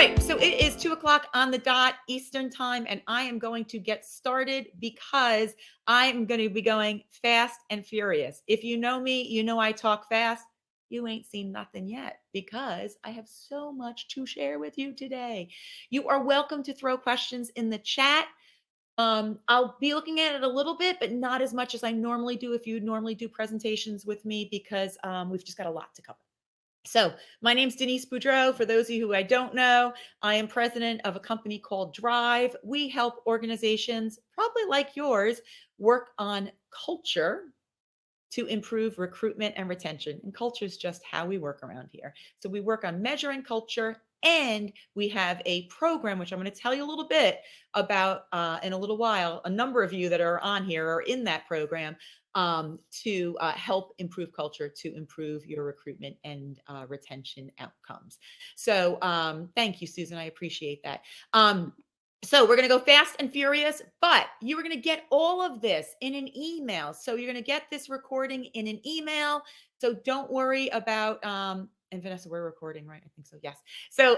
right, so it is 2 o'clock on the dot Eastern time, and I am going to get started because I'm going to be going fast and furious. If you know me, you know I talk fast. You ain't seen nothing yet because I have so much to share with you today. You are welcome to throw questions in the chat. I'll be looking at it a little bit, but not as much as I normally do if you normally do presentations with me because we've just got a lot to cover. So, my name's Denise Boudreau. For those of you who I don't know, I am president of a company called Drive. We help organizations, probably like yours, work on culture to improve recruitment and retention. And culture is just how we work around here. So, we work on measuring culture. And we have a program, which I'm going to tell you a little bit about in a little while. A number of you that are on here are in that program to help improve culture, to improve your recruitment and retention outcomes. So thank you, Susan. I appreciate that. So we're going to go fast and furious, but you are going to get all of this in an email. So you're going to get this recording in an email. So don't worry about, and Vanessa, we're recording, right? I think so. Yes. So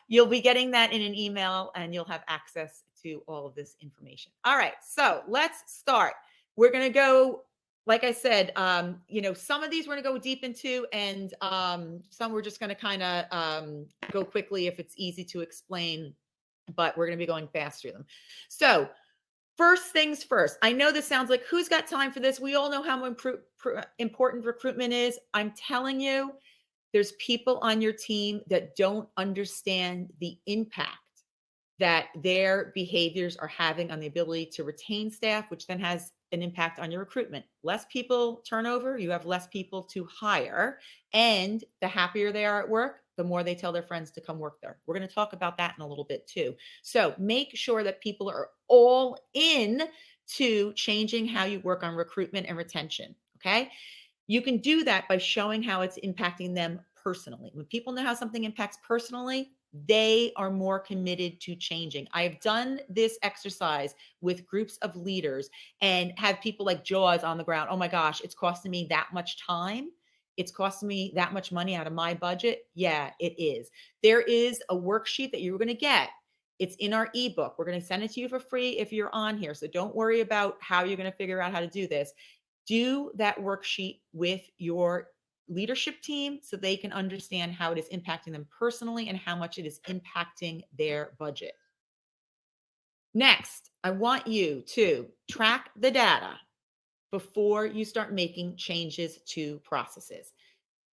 you'll be getting that in an email and you'll have access to all of this information. All right. So let's start. We're going to go, like I said, some of these we're going to go deep into, and some we're just going to kind of go quickly if it's easy to explain, but we're going to be going fast through them. So first things first, I know this sounds like who's got time for this? We all know how important recruitment is. I'm telling you, there's people on your team that don't understand the impact that their behaviors are having on the ability to retain staff, which then has an impact on your recruitment. Less people turnover, you have less people to hire, and the happier they are at work, the more they tell their friends to come work there. We're going to talk about that in a little bit too. So make sure that people are all in to changing how you work on recruitment and retention, okay? You can do that by showing how it's impacting them personally. When people know how something impacts personally, they are more committed to changing. I have done this exercise with groups of leaders and have people like jaws on the ground. Oh my gosh, it's costing me that much time. It's costing me that much money out of my budget. Yeah, it is. There is a worksheet that you're going to get. It's in our ebook. We're going to send it to you for free if you're on here. So don't worry about how you're going to figure out how to do this. Do that worksheet with your leadership team so they can understand how it is impacting them personally and how much it is impacting their budget. Next, I want you to track the data before you start making changes to processes.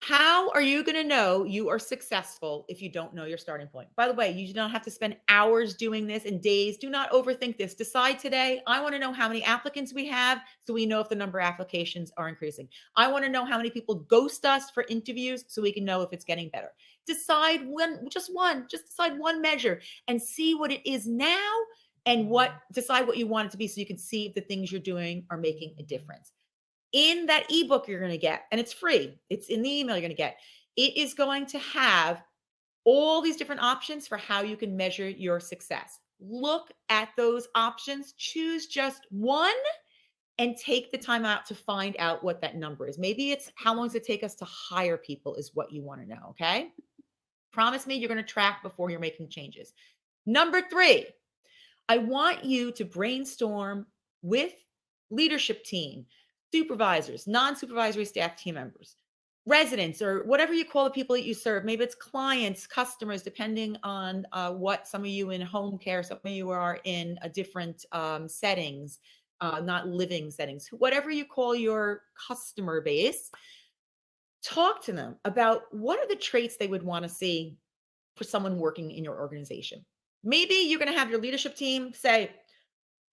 How are you going to know you are successful if you don't know your starting point? By the way, you do not have to spend hours doing this and days. Do not overthink this. Decide today, I want to know how many applicants we have so we know if the number of applications are increasing. I want to know how many people ghost us for interviews so we can know if it's getting better. Decide decide one measure and see what it is now and decide what you want it to be so you can see if the things you're doing are making a difference. In that ebook you're going to get, and it's free, it's in the email you're going to get, it is going to have all these different options for how you can measure your success. Look at those options, choose just one, and take the time out to find out what that number is. Maybe it's how long does it take us to hire people is what you want to know, okay? Promise me you're going to track before you're making changes. Number 3, I want you to brainstorm with leadership team, supervisors, non-supervisory staff team members, residents, or whatever you call the people that you serve. Maybe it's clients, customers, depending on what some of you in home care, some of you are in a different settings, not living settings, whatever you call your customer base. Talk to them about what are the traits they would want to see for someone working in your organization. Maybe you're going to have your leadership team say,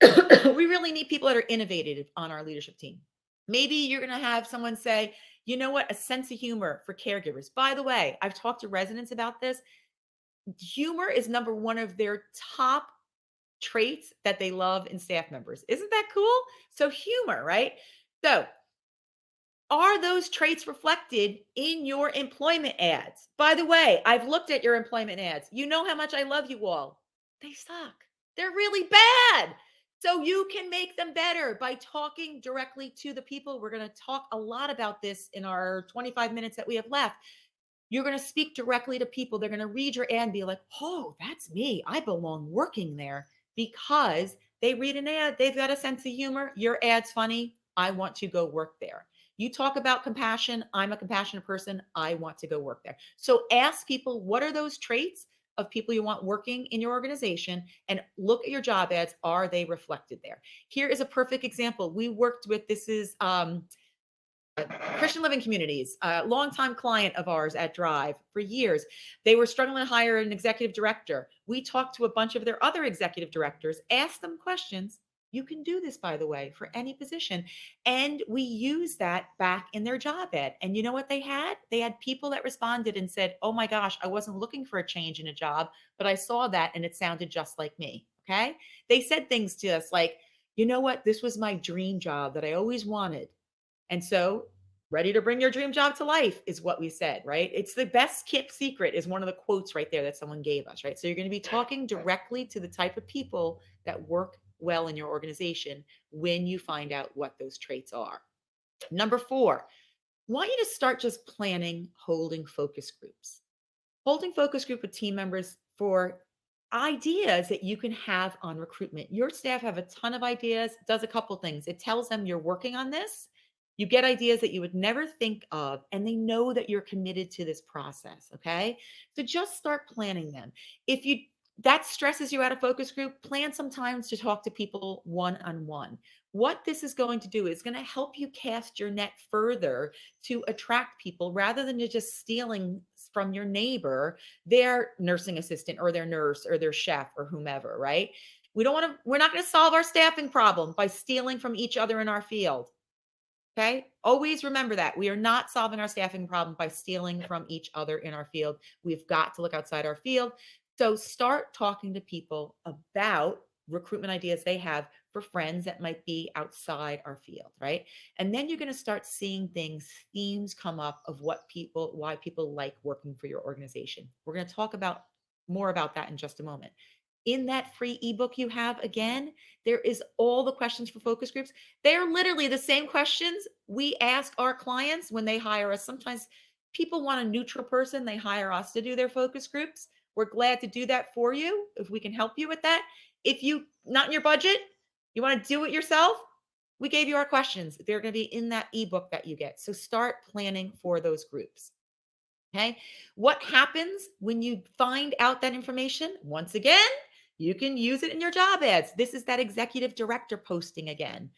we really need people that are innovative on our leadership team. Maybe you're going to have someone say, you know what, a sense of humor for caregivers. By the way, I've talked to residents about this. Humor is number one of their top traits that they love in staff members. Isn't that cool? So humor, right? So are those traits reflected in your employment ads? By the way, I've looked at your employment ads. You know how much I love you all. They suck. They're really bad. So you can make them better by talking directly to the people. We're going to talk a lot about this in our 25 minutes that we have left. You're going to speak directly to people. They're going to read your ad and be like, oh, that's me. I belong working there, because they read an ad. They've got a sense of humor. Your ad's funny. I want to go work there. You talk about compassion. I'm a compassionate person. I want to go work there. So ask people, what are those traits of people you want working in your organization, and look at your job ads. Are they reflected there? Here is a perfect example. We worked with, this is Christian Living Communities, a longtime client of ours at Drive for years. They were struggling to hire an executive director. We talked to a bunch of their other executive directors, asked them questions. You can do this, by the way, for any position. And we use that back in their job ad. And you know what they had? They had people that responded and said, oh my gosh, I wasn't looking for a change in a job, but I saw that and it sounded just like me. Okay. They said things to us like, you know what? This was my dream job that I always wanted. And so, ready to bring your dream job to life is what we said, right? It's the best kept secret, is one of the quotes right there that someone gave us, right? So, you're going to be talking directly to the type of people that work well in your organization when you find out what those traits are. Number 4, I want you to start just planning holding focus groups. Holding focus group with team members for ideas that you can have on recruitment. Your staff have a ton of ideas, does a couple things. It tells them you're working on this. You get ideas that you would never think of, and they know that you're committed to this process. Okay. So just start planning them. If you that stresses you out of focus group, plan sometimes to talk to people one on one. What this is going to do is going to help you cast your net further to attract people, rather than you just stealing from your neighbor, their nursing assistant or their nurse or their chef or whomever, right? We're not going to solve our staffing problem by stealing from each other in our field. Okay. Always remember that we are not solving our staffing problem by stealing from each other in our field. We've got to look outside our field. So start talking to people about recruitment ideas they have for friends that might be outside our field, right? And then you're going to start seeing themes come up of why people like working for your organization. We're going to talk about more about that in just a moment. In that free ebook you have, again, there is all the questions for focus groups. They're literally the same questions we ask our clients when they hire us. Sometimes people want a neutral person. They hire us to do their focus groups. We're glad to do that for you if we can help you with that. If you not in your budget, you want to do it yourself, we gave you our questions. They're going to be in that ebook that you get. So start planning for those groups. Okay. What happens when you find out that information? Once again, you can use it in your job ads. This is that executive director posting again.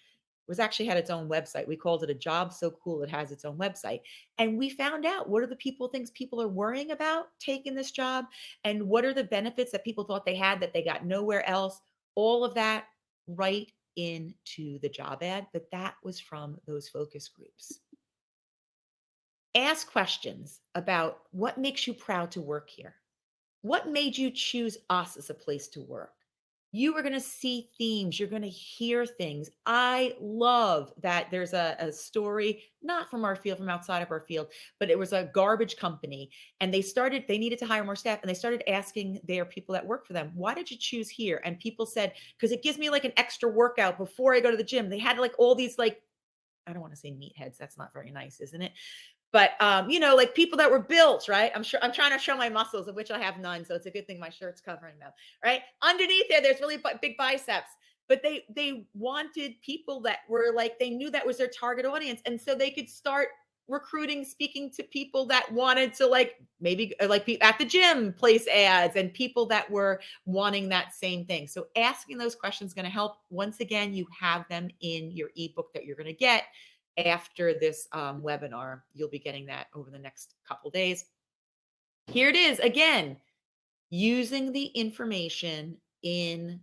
It was actually had its own website. We called it a job so cool it has its own website. And we found out, what are the things people are worrying about taking this job, and what are the benefits that people thought they had that they got nowhere else. All of that right into the job ad, but that was from those focus groups. Ask questions about what makes you proud to work here. What made you choose us as a place to work? You are going to see themes. You're going to hear things. I love that there's a story, not from our field, from outside of our field, but it was a garbage company. And they needed to hire more staff. And they started asking their people that work for them, why did you choose here? And people said, because it gives me like an extra workout before I go to the gym. They had like all these, like, I don't want to say meatheads. That's not very nice, isn't it? But like people that were built, right? I'm trying to show my muscles, of which I have none, so it's a good thing my shirt's covering them, right? Underneath there's really big biceps. But they wanted people that were like, they knew that was their target audience, and so they could start recruiting, speaking to people that wanted to, like, maybe like be at the gym, place ads, and people that were wanting that same thing. So asking those questions is going to help. Once again, you have them in your ebook that you're going to get after this webinar. You'll be getting that over the next couple days. Here it is again, using the information in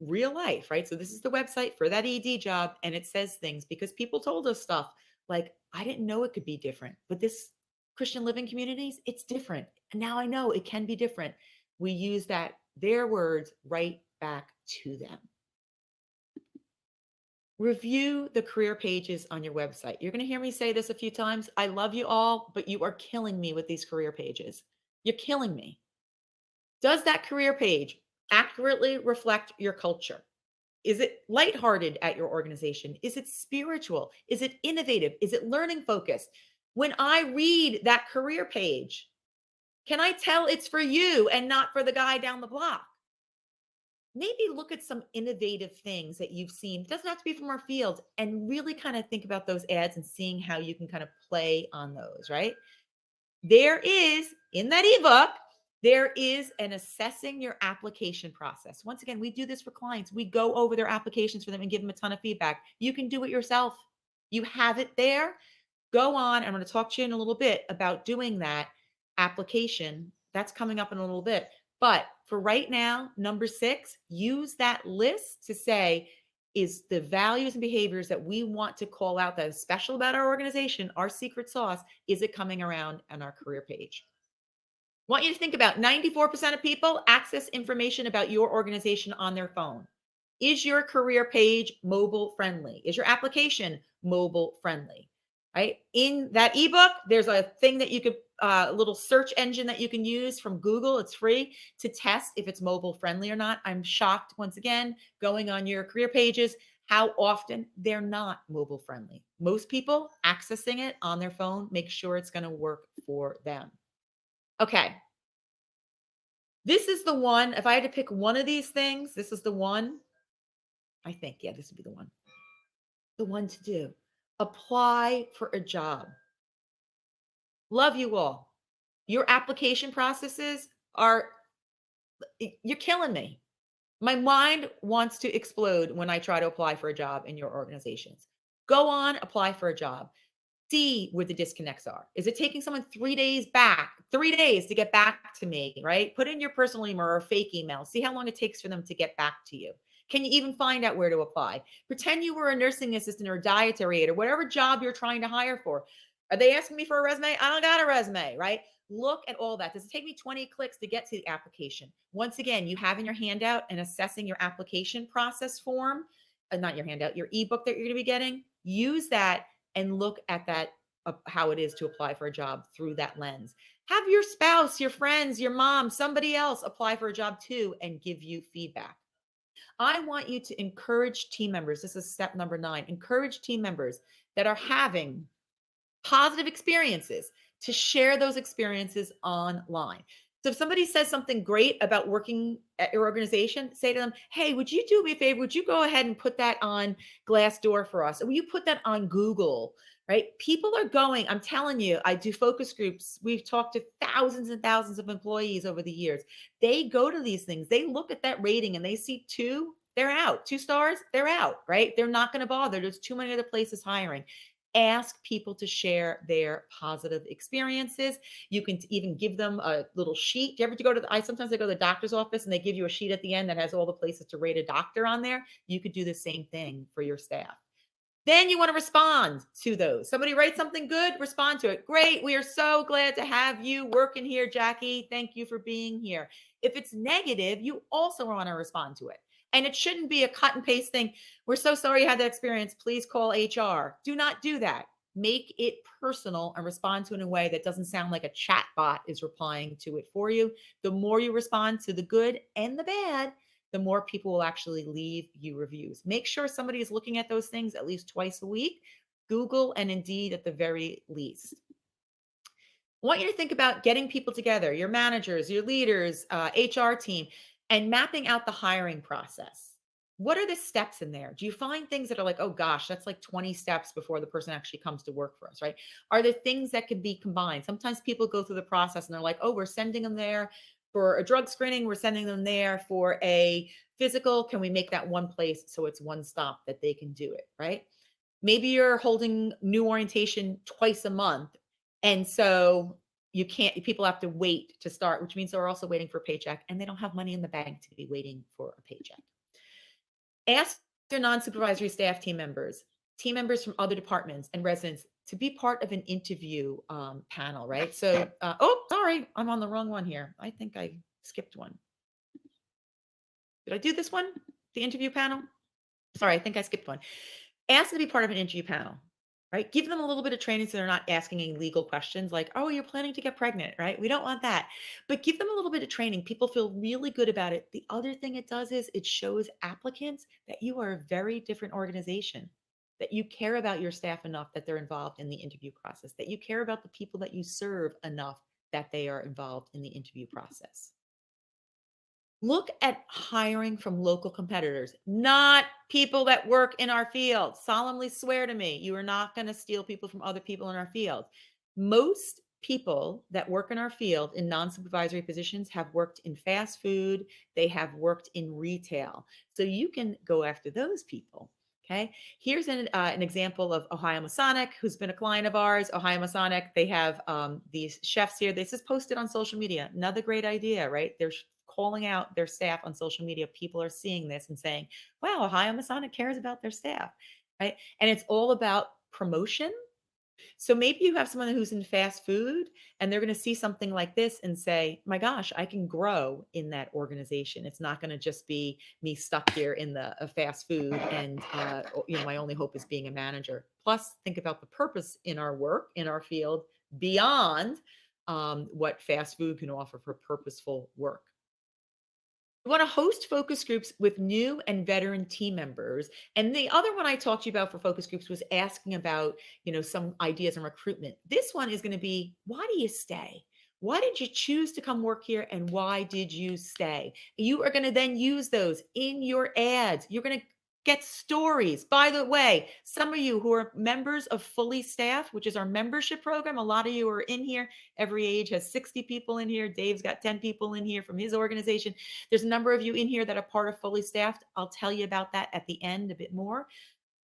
real life, right? So this is the website for that ED job, and it says things because people told us stuff like, I didn't know it could be different, but this Christian Living Communities, it's different. And now I know it can be different. We use their words right back to them. Review the career pages on your website. You're going to hear me say this a few times. I love you all, but you are killing me with these career pages. You're killing me. Does that career page accurately reflect your culture? Is it lighthearted at your organization? Is it spiritual? Is it innovative? Is it learning focused? When I read that career page, Can I tell it's for you and not for the guy down the block? Maybe look at some innovative things that you've seen. It doesn't have to be from our field, and really kind of think about those ads and seeing how you can kind of play on those, right? There is in that ebook, there is an assessing your application process. Once again, we do this for clients. We go over their applications for them and give them a ton of feedback. You can do it yourself. You have it there. Go on. I'm going to talk to you in a little bit about doing that application. That's coming up in a little bit. But for right now, number 6, use that list to say, is the values and behaviors that we want to call out that is special about our organization, our secret sauce, is it coming around on our career page? I want you to think about 94% of people access information about your organization on their phone. Is your career page mobile friendly? Is your application mobile friendly? Right? In that ebook, there's a thing that you could, a little search engine that you can use from Google. It's free to test if it's mobile friendly or not. I'm shocked once again going on your career pages how often they're not mobile friendly. Most people accessing it on their phone make sure it's going to work for them. Okay. This is the one. If I had to pick one of these things, this is the one. I think, yeah, this would be the one. The one to do. Apply for a job. Love you all. Your application processes are, you're killing me. My mind wants to explode when I try to apply for a job in your organizations. Go on, apply for a job. See where the disconnects are. Is it taking someone 3 days to get back to me, right? Put in your personal email or a fake email. See how long it takes for them to get back to you. Can you even find out where to apply? Pretend you were a nursing assistant or a dietary aide or whatever job you're trying to hire for. Are they asking me for a resume? I don't got a resume, right? Look at all that. Does it take me 20 clicks to get to the application? Once again, you have in your handout and assessing your application process form, not your handout, your ebook that you're going to be getting. Use that and look at that, how it is to apply for a job through that lens. Have your spouse, your friends, your mom, somebody else apply for a job too and give you feedback. I want you to encourage team members. This is step number 9. Encourage team members that are having positive experiences to share those experiences online. So if somebody says something great about working at your organization, say to them, hey, would you do me a favor? Would you go ahead and put that on Glassdoor for us? Or will you put that on Google? Right? People are going, I'm telling you, I do focus groups. We've talked to thousands and thousands of employees over the years. They go to these things, they look at that rating and they see 2, they're out. 2 stars, they're out, right? They're not going to bother. There's too many other places hiring. Ask people to share their positive experiences. You can even give them a little sheet. Do you ever go to sometimes I go to the doctor's office and they give you a sheet at the end that has all the places to rate a doctor on there. You could do the same thing for your staff. Then you want to respond to those. Somebody writes something good, respond to it. Great. We are so glad to have you working here, Jackie. Thank you for being here. If it's negative, you also want to respond to it. And it shouldn't be a cut and paste thing. We're so sorry you had that experience. Please call HR. Do not do that. Make it personal and respond to it in a way that doesn't sound like a chat bot is replying to it for you. The more you respond to the good and the bad, the more people will actually leave you reviews. Make sure somebody is looking at those things at least twice a week, Google and Indeed at the very least. I want you to think about getting people together, your managers, your leaders, HR team, and mapping out the hiring process. What are the steps in there? Do you find things that are like, oh gosh, that's like 20 steps before the person actually comes to work for us, right? Are there things that can be combined? Sometimes people go through the process and they're like, oh, we're sending them there for a drug screening, we're sending them there for a physical. Can we make that one place so it's one stop that they can do it, right? Maybe you're holding new orientation twice a month. And so people have to wait to start, which means they're also waiting for a paycheck and they don't have money in the bank to be waiting for a paycheck. Ask their non-supervisory staff team members from other departments and residents to be part of an interview panel, right? So, oh, sorry, I'm on the wrong one here. I think I skipped one. Did I do this one? The interview panel? Sorry, I think I skipped one. Ask them to be part of an interview panel, right? Give them a little bit of training so they're not asking any legal questions like, oh, you're planning to get pregnant, right? We don't want that. But give them a little bit of training. People feel really good about it. The other thing it does is it shows applicants that you are a very different organization, that you care about your staff enough that they're involved in the interview process, that you care about the people that you serve enough that they are involved in the interview process. Look at hiring from local competitors, not people that work in our field. Solemnly swear to me, you are not going to steal people from other people in our field. Most people that work in our field in non supervisory positions have worked in fast food, they have worked in retail. So you can go after those people. Okay. Here's an example of Ohio Masonic, who's been a client of ours. Ohio Masonic, they have these chefs here. This is posted on social media. Another great idea, right? They're calling out their staff on social media. People are seeing this and saying, wow, Ohio Masonic cares about their staff, right? And it's all about promotion. So maybe you have someone who's in fast food and they're going to see something like this and say, my gosh, I can grow in that organization. It's not going to just be me stuck here in the fast food and, my only hope is being a manager. Plus, think about the purpose in our work, in our field, beyond what fast food can offer for purposeful work. We want to host focus groups with new and veteran team members. And the other one I talked to you about for focus groups was asking about, some ideas in recruitment. This one is going to be, why do you stay? Why did you choose to come work here and why did you stay? You are going to then use those in your ads. You're going to get stories. By the way, some of you who are members of Fully Staffed, which is our membership program, a lot of you are in here. Every age has 60 people in here. Dave's got 10 people in here from his organization. There's a number of you in here that are part of Fully Staffed. I'll tell you about that at the end a bit more.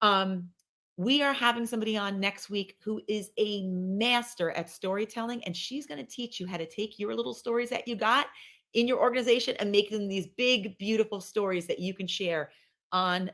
Um, we are having somebody on next week who is a master at storytelling, and she's going to teach you how to take your little stories that you got in your organization and make them these big, beautiful stories that you can share on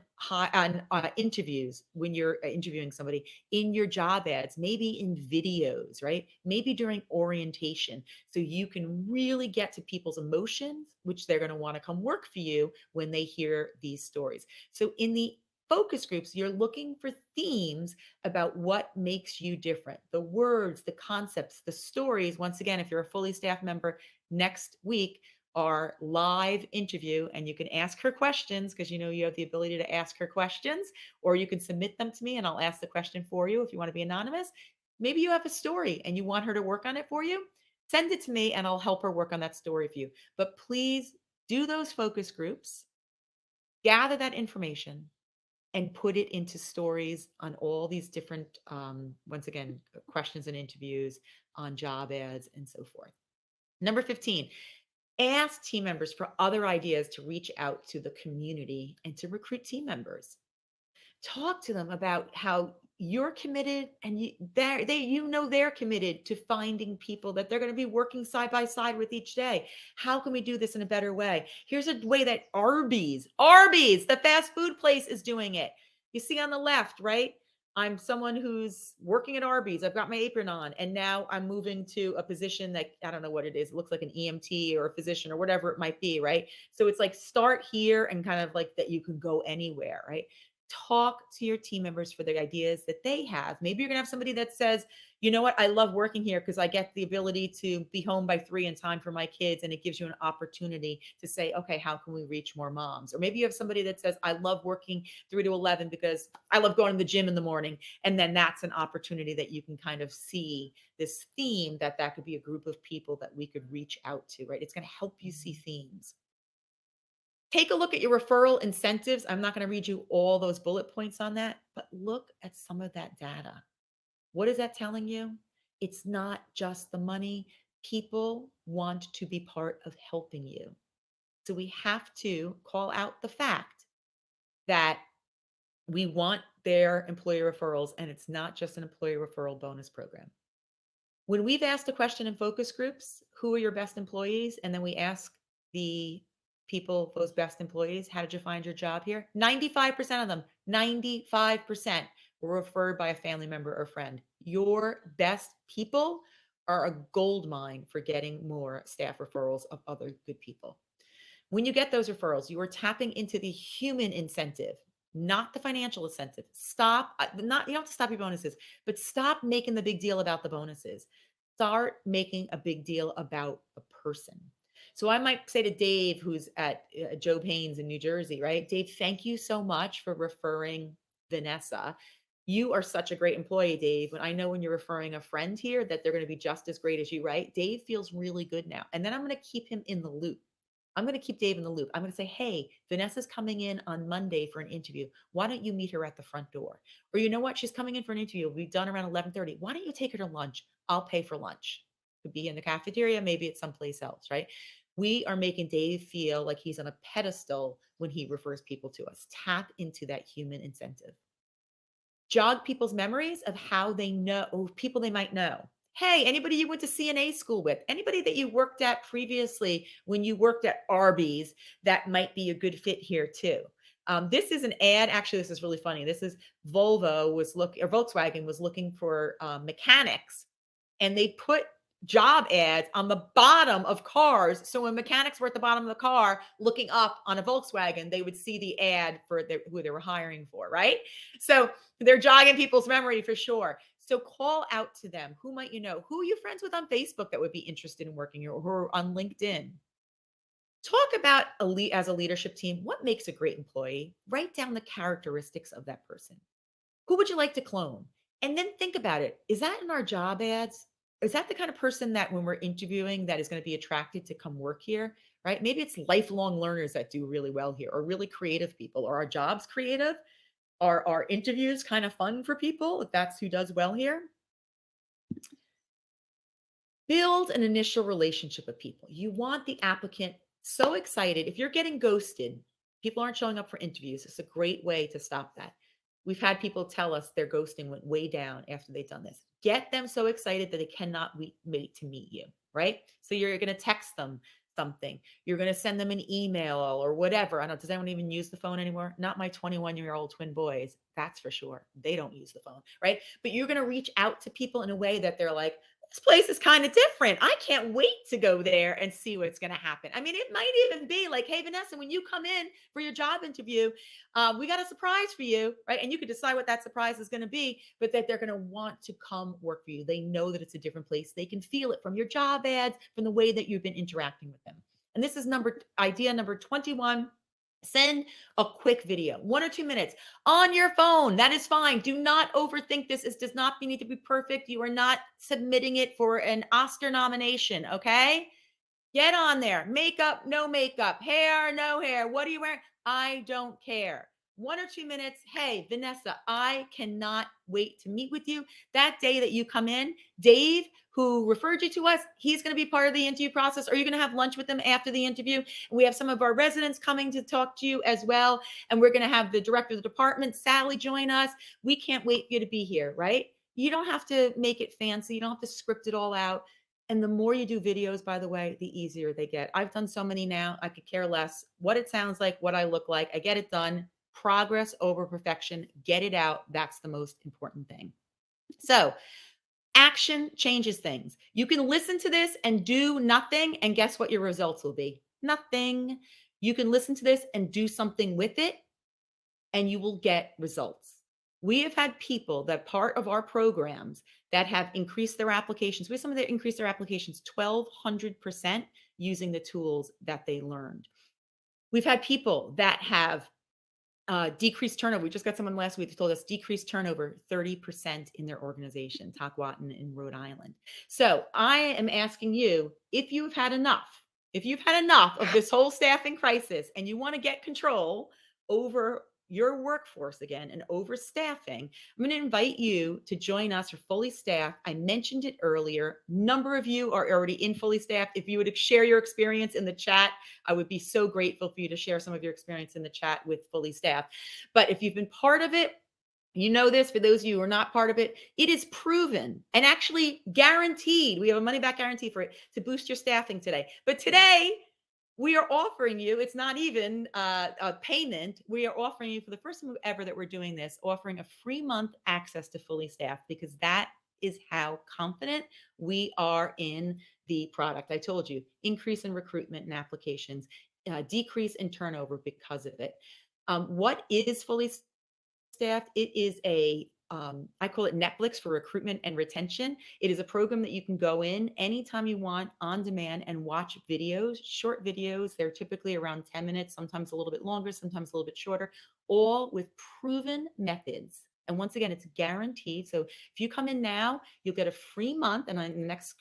interviews when you're interviewing somebody, in your job ads, maybe in videos, right? Maybe during orientation, so you can really get to people's emotions, which they're going to want to come work for you when they hear these stories. So in the focus groups, you're looking for themes about what makes you different, the words, the concepts, the stories. Once again, if you're a Fully Staffed member, next week our live interview, and you can ask her questions because you have the ability to ask her questions, or you can submit them to me and I'll ask the question for you if you want to be anonymous. Maybe you have a story and you want her to work on it for you. Send it to me and I'll help her work on that story for you. But please do those focus groups, gather that information, and put it into stories on all these different, once again, questions and interviews, on job ads, and so forth. Number 15, ask team members for other ideas to reach out to the community and to recruit team members. Talk to them about how you're committed and they're committed to finding people that they're going to be working side by side with each day. How can we do this in a better way? Here's a way that Arby's, the fast food place, is doing it. You see on the left, right? I'm someone who's working at Arby's. I've got my apron on, and now I'm moving to a position that I don't know what it is. It looks like an EMT or a physician or whatever it might be, right? So it's like start here and kind of like that you can go anywhere, right? Talk to your team members for the ideas that they have. Maybe you're going to have somebody that says, you know what, I love working here because I get the ability to be home by 3 in time for my kids. And it gives you an opportunity to say, okay, how can we reach more moms? Or maybe you have somebody that says, I love working 3 to 11 because I love going to the gym in the morning. And then that's an opportunity that you can kind of see this theme that could be a group of people that we could reach out to, right? It's going to help you see themes. Take a look at your referral incentives. I'm not going to read you all those bullet points on that, but look at some of that data. What is that telling you? It's not just the money. People want to be part of helping you. So we have to call out the fact that we want their employee referrals, and it's not just an employee referral bonus program. When we've asked a question in focus groups, who are your best employees? And then we ask the people, those best employees, how did you find your job here? 95% of them, 95% were referred by a family member or friend. Your best people are a gold mine for getting more staff referrals of other good people. When you get those referrals, you are tapping into the human incentive, not the financial incentive. Stop, you don't have to stop your bonuses, but stop making the big deal about the bonuses. Start making a big deal about the person. So I might say to Dave, who's at Joe Payne's in New Jersey, right? Dave, thank you so much for referring Vanessa. You are such a great employee, Dave. When I know when you're referring a friend here that they're going to be just as great as you, right? Dave feels really good now. And then I'm going to keep him in the loop. I'm going to keep Dave in the loop. I'm going to say, hey, Vanessa's coming in on Monday for an interview. Why don't you meet her at the front door? Or you know what? She's coming in for an interview. We'll be done around 11:30. Why don't you take her to lunch? I'll pay for lunch. Could be in the cafeteria, maybe it's someplace else, right? We are making Dave feel like he's on a pedestal when he refers people to us. Tap into that human incentive. Jog people's memories of how they know, or people they might know. Hey, anybody you went to CNA school with, anybody that you worked at previously when you worked at Arby's that might be a good fit here too. This is an ad. Actually, this is really funny. This is Volkswagen was looking for mechanics, and they put job ads on the bottom of cars. So when mechanics were at the bottom of the car looking up on a Volkswagen, they would see the ad for who they were hiring for, right? So they're jogging people's memory for sure. So call out to them. Who might you know? Who are you friends with on Facebook that would be interested in working here, or on LinkedIn? Talk about as a leadership team, what makes a great employee? Write down the characteristics of that person. Who would you like to clone? And then think about it. Is that in our job ads? Is that the kind of person that when we're interviewing that is going to be attracted to come work here? Right? Maybe it's lifelong learners that do really well here, or really creative people. Are our jobs creative? Are our interviews kind of fun for people if that's who does well here? Build an initial relationship with people. You want the applicant so excited. If you're getting ghosted, people aren't showing up for interviews. It's a great way to stop that. We've had people tell us their ghosting went way down after they've done this. Get them so excited that they cannot wait to meet you, right? So you're going to text them something. You're going to send them an email or whatever. I don't know. Does anyone even use the phone anymore? Not my 21-year-old twin boys. That's for sure. They don't use the phone, right? But you're going to reach out to people in a way that they're like, this place is kind of different. I can't wait to go there and see what's going to happen. I mean, it might even be like, hey, Vanessa, when you come in for your job interview, we got a surprise for you, right? And you could decide what that surprise is going to be, but that they're going to want to come work for you. They know that it's a different place. They can feel it from your job ads, from the way that you've been interacting with them. And this is idea number 21. Send a quick video, 1 or 2 minutes on your phone. That is fine. Do not overthink this. It does not need to be perfect. You are not submitting it for an Oscar nomination. Okay. Get on there. Makeup, no makeup, hair, no hair. What are you wearing? I don't care. 1 or 2 minutes. Hey, Vanessa, I cannot wait to meet with you. That day that you come in, Dave, who referred you to us, he's going to be part of the interview process. Or you're going to have lunch with him after the interview. And we have some of our residents coming to talk to you as well. And we're going to have the director of the department, Sally, join us. We can't wait for you to be here, right? You don't have to make it fancy. You don't have to script it all out. And the more you do videos, by the way, the easier they get. I've done so many now. I could care less what it sounds like, what I look like. I get it done. Progress over perfection. Get it out. That's the most important thing. So, action changes things. You can listen to this and do nothing, and guess what your results will be? Nothing. You can listen to this and do something with it, and you will get results. We have had people that part of our programs that have increased their applications. We have some of them increased their applications 1,200% using the tools that they learned. We've had people that have decreased turnover. We just got someone last week that told us decreased turnover 30% in their organization, Tockwatton in Rhode Island. So I am asking you, if you've had enough of this whole staffing crisis and you want to get control over your workforce again and overstaffing, I'm going to invite you to join us for Fully Staffed. I mentioned it earlier. Number of you are already in Fully Staffed. If you would share your experience in the chat, I would be so grateful for you to share some of your experience in the chat with Fully Staffed. But if you've been part of it, you know this. For those of you who are not part of it, it is proven and actually guaranteed. We have a money back guarantee for it to boost your staffing today. But today, we are offering you, it's not even a payment. We are offering you, for the first time ever that we're doing this, offering a free month access to Fully Staffed, because that is how confident we are in the product. I told you, increase in recruitment and applications, decrease in turnover because of it. What is Fully Staffed? It is I call it Netflix for recruitment and retention. It is a program that you can go in anytime you want on demand and watch videos, short videos. They're typically around 10 minutes, sometimes a little bit longer, sometimes a little bit shorter, all with proven methods. And once again, it's guaranteed. So if you come in now, you'll get a free month. And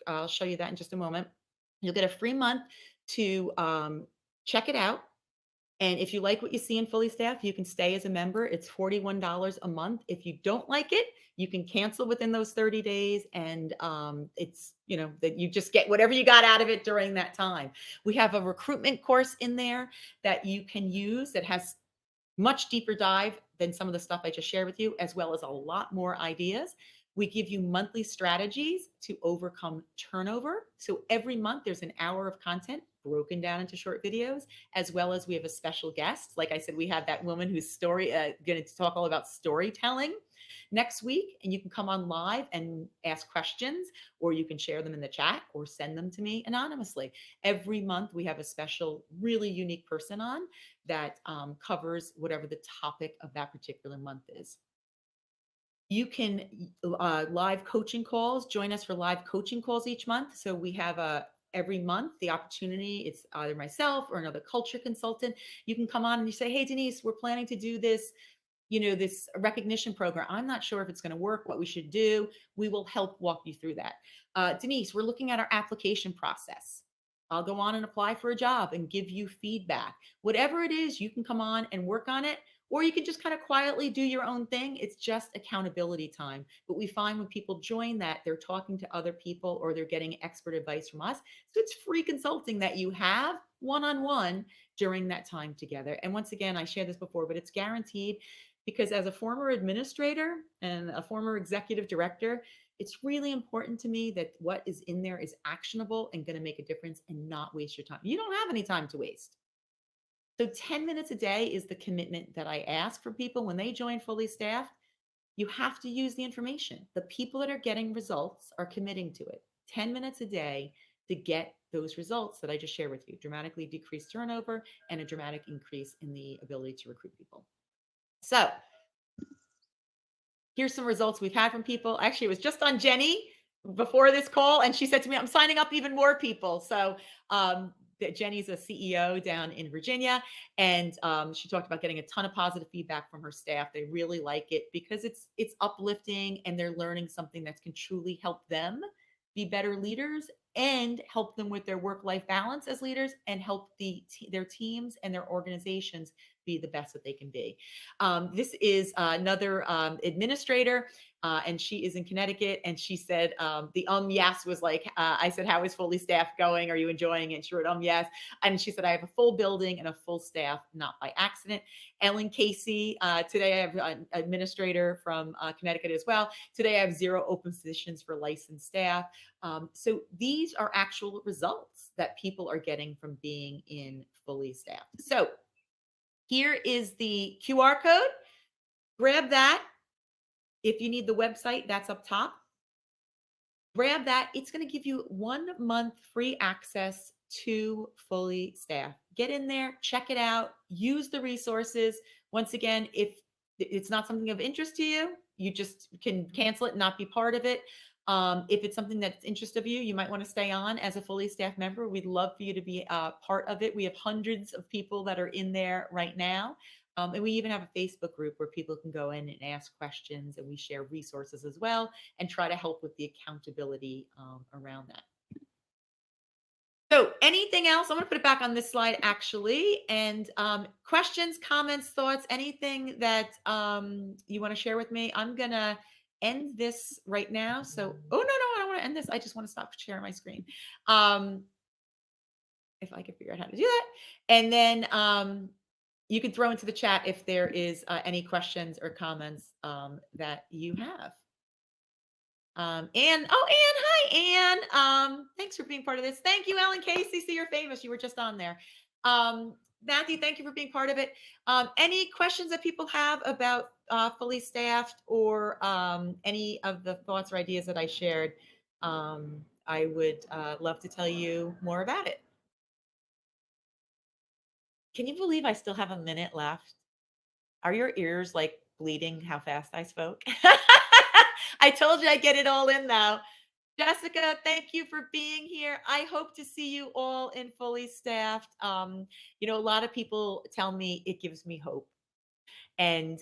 I'll show you that in just a moment. You'll get a free month to check it out. And if you like what you see in Fully Staffed, you can stay as a member. It's $41 a month. If you don't like it, you can cancel within those 30 days. And it's, that you just get whatever you got out of it during that time. We have a recruitment course in there that you can use that has much deeper dive than some of the stuff I just shared with you, as well as a lot more ideas. We give you monthly strategies to overcome turnover. So every month there's an hour of content broken down into short videos, as well as we have a special guest. Like I said, we have that woman who's going to talk all about storytelling next week, and you can come on live and ask questions, or you can share them in the chat or send them to me anonymously. Every month we have a special, really unique person on that covers whatever the topic of that particular month is. You can live coaching calls, join us for live coaching calls each month. So we have every month the opportunity, it's either myself or another culture consultant. You can come on and you say, hey, Denise, we're planning to do this, this recognition program. I'm not sure if it's going to work, what we should do. We will help walk you through that. Denise, we're looking at our application process. I'll go on and apply for a job and give you feedback. Whatever it is, you can come on and work on it, or you can just kind of quietly do your own thing. It's just accountability time. But we find when people join that, they're talking to other people or they're getting expert advice from us. So it's free consulting that you have one-on-one during that time together. And once again, I shared this before, but it's guaranteed, because as a former administrator and a former executive director, it's really important to me that what is in there is actionable and going to make a difference and not waste your time. You don't have any time to waste. So 10 minutes a day is the commitment that I ask for people when they join Fully Staffed. You have to use the information. The people that are getting results are committing to it. 10 minutes a day to get those results that I just shared with you. Dramatically decreased turnover and a dramatic increase in the ability to recruit people. So here's some results we've had from people. Actually, it was just on Jenny before this call, and she said to me, I'm signing up even more people. So Jenny's a CEO down in Virginia, and she talked about getting a ton of positive feedback from her staff. They really like it because it's uplifting, and they're learning something that can truly help them be better leaders and help them with their work-life balance as leaders, and help their teams and their organizations be the best that they can be. This is another administrator, and she is in Connecticut. And she said the yes was like, I said, how is Fully Staffed going? Are you enjoying it? She wrote yes. And she said, I have a full building and a full staff, not by accident. Ellen Casey, today I have an administrator from Connecticut as well. Today I have 0 open positions for licensed staff. So these are actual results that people are getting from being in Fully Staffed. So here is the QR code. Grab that. If you need the website, that's up top. Grab that. It's going to give you 1 month free access to Fully Staffed. Get in there, check it out, use the resources. Once again, if it's not something of interest to you, you just can cancel it and not be part of it. If it's something that's interest of you, you might want to stay on as a Fully Staffed member. We'd love for you to be part of it. We have hundreds of people that are in there right now. And we even have a Facebook group where people can go in and ask questions, and we share resources as well and try to help with the accountability around that. So anything else? I'm going to put it back on this slide actually. And questions, comments, thoughts, anything that you want to share with me? I'm going to end this right now. So, no, I don't want to end this. I just want to stop sharing my screen. If I can figure out how to do that. And then you can throw into the chat if there is any questions or comments that you have. Anne, hi, Anne. Thanks for being part of this. Thank you, Ellen Casey. See, you're famous. You were just on there. Matthew, thank you for being part of it. Any questions that people have about Fully Staffed or any of the thoughts or ideas that I shared? I would love to tell you more about it. Can you believe I still have a minute left? Are your ears like bleeding how fast I spoke? I told you I'd get it all in now. Jessica, thank you for being here. I hope to see you all in Fully Staffed. A lot of people tell me it gives me hope. and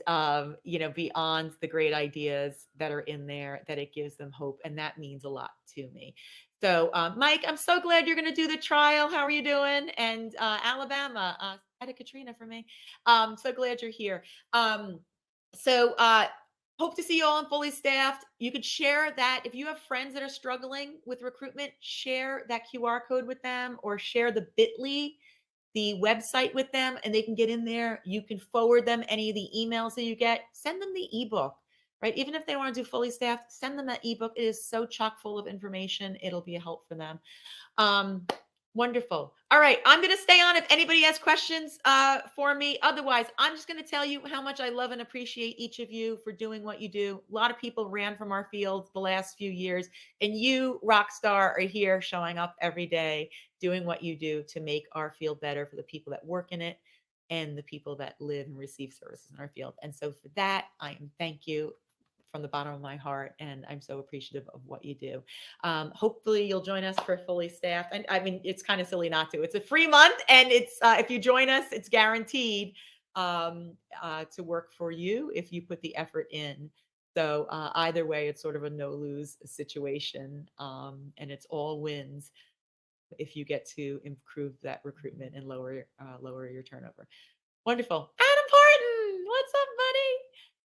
beyond the great ideas that are in there, that it gives them hope, and that means a lot to me. So, Mike, I'm so glad you're going to do the trial. How are you doing? And Alabama, had a Katrina for me. So glad you're here. So hope to see you all in fully staffed. You could share that if you have friends that are struggling with recruitment, share that QR code with them, or share the bit.ly, the website with them, and they can get in there. You can forward them any of the emails that you get. Send them the ebook, right? Even if they want to do fully staffed, send them that ebook. It is so chock full of information. It'll be a help for them. Wonderful. All right, I'm going to stay on if anybody has questions for me. Otherwise, I'm just going to tell you how much I love and appreciate each of you for doing what you do. A lot of people ran from our field the last few years, and you, rock star, are here showing up every day, doing what you do to make our field better for the people that work in it and the people that live and receive services in our field. And so for that, I am thank you from the bottom of my heart, and I'm so appreciative of what you do. Hopefully you'll join us for fully staffed. And I mean, it's kind of silly not to. It's a free month, and it's if you join us, it's guaranteed to work for you if you put the effort in. So either way, it's sort of a no lose situation, and it's all wins if you get to improve that recruitment and lower your turnover. Wonderful. Adam Porton, what's up, buddy?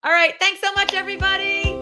All right, thanks so much, everybody.